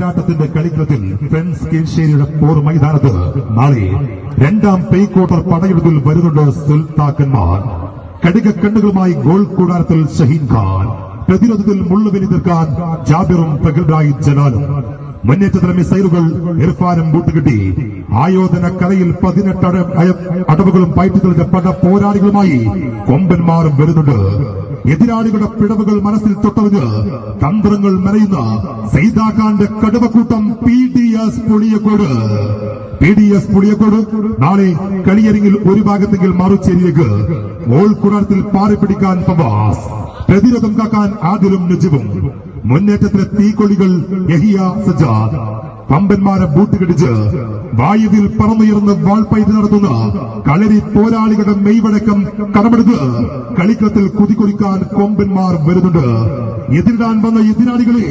പോരാട്ടത്തിന്റെ കളിക്കളത്തിൽ ഫ്രണ്ട്സ് കീഴ്ശ്ശേരിയുടെ പോർ മൈതാനത്ത് നാളെ രണ്ടാം പ്രീ ക്വാർട്ടർ പടയെടുപ്പിൽ വരുന്നുണ്ട് സുൽത്താക്കന്മാർ. കടികക്കണ്ണുകളുമായി ഗോൾ കൂടാരത്തിൽ ഷഹീൻ ഖാൻ, പ്രതിരോധത്തിൽ മുള്ളുവെലി തീർക്കാൻ ജാബിറും പ്രഗൽഭരായി ജലാലും. മുന്നേറ്റത്തിലെ മിസൈലുകൾ ഇർഫാനും കൂട്ടുകെട്ടി ആയോധന കലയിൽ 18 അടവുകളും പയറ്റുകളുടെ പട പോരാളികളുമായി കൊമ്പന്മാരും വരുന്നുണ്ട്. എതിരാളികളുടെ പിടവുകൾ മനസ്സിൽ തൊട്ടറിഞ്ഞ് തന്ത്രങ്ങൾ മെനയുന്ന സൈദാഖാന്റെ കടുവക്കൂട്ടം PDS പുളിയക്കോട് നാളെ കളിയരങ്ങിൽ ഒരു ഭാഗത്തെങ്കിൽ മറുചേരിയിലേക്ക് ഗോൾ കൂടാരത്തിൽ പാറിപ്പിടിക്കാൻ ഫവാസ്, പ്രതിരോധം കാക്കാൻ ആദിലും നജിബും, മുന്നേറ്റത്തിലെ തീക്കൊള്ളികൾ യഹിയ സജാദ്. പമ്പന്മാരെ ബൂട്ടുകടിച്ച് വായുവിൽ പറന്നുയർന്ന് വാൾപ്പയറ്റ് നടത്തുന്ന കളരി പോരാളികളുടെ മെയ്വഴക്കം കടമെടുത്ത് കളിക്കളത്തിൽ കുതിക്കൊടുക്കാൻ കൊമ്പന്മാർ വരുന്നുണ്ട്. എതിരിടാൻ വന്ന എതിരാളികളെ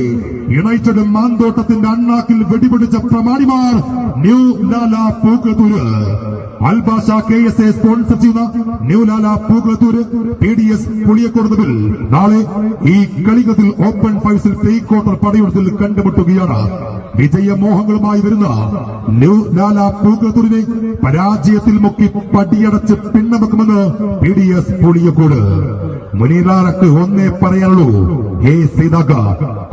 യുണൈറ്റഡ് മാന്തോട്ടത്തിന്റെ അണ്ണാക്കിൽ വെടിപൊടിച്ച പ്രമാണിമാർ new Lala Pookkalathur. Albasha KSA sponsor ചെയ്യുന്ന ന്യൂ ലാല പൂക്കളത്തൂര് PDS പുളിയക്കോട് നാളെ ഈ കളികളത്തിൽ ഓപ്പൺ ഫൈസിൽ പ്രീ ക്വാർട്ടർ പടയോട്ടത്തിൽ കണ്ടുമുട്ടുകയാണ്. വിജയമോഹങ്ങളുമായി വരുന്ന ന്യൂ ലാല പൂക്കളത്തൂരിനെ പരാജയത്തിൽ മുക്കി പടിയടച്ച് പിന്നമക്കുമെന്ന് PDS പുളിയക്കോട്. മുനീറാറക്ക് ഒന്നേ പറയാനുള്ളൂ, ഹേ സീതാക,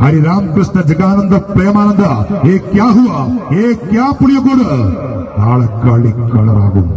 ഹരിരാമകൃഷ്ണ ജഗാനന്ദ പ്രേമാനന്ദ, ഏ ക്യാ ഹുവാ, ഏ ക്യാ പുളിയക്കോട്. നാളെ കളി കളറാകും.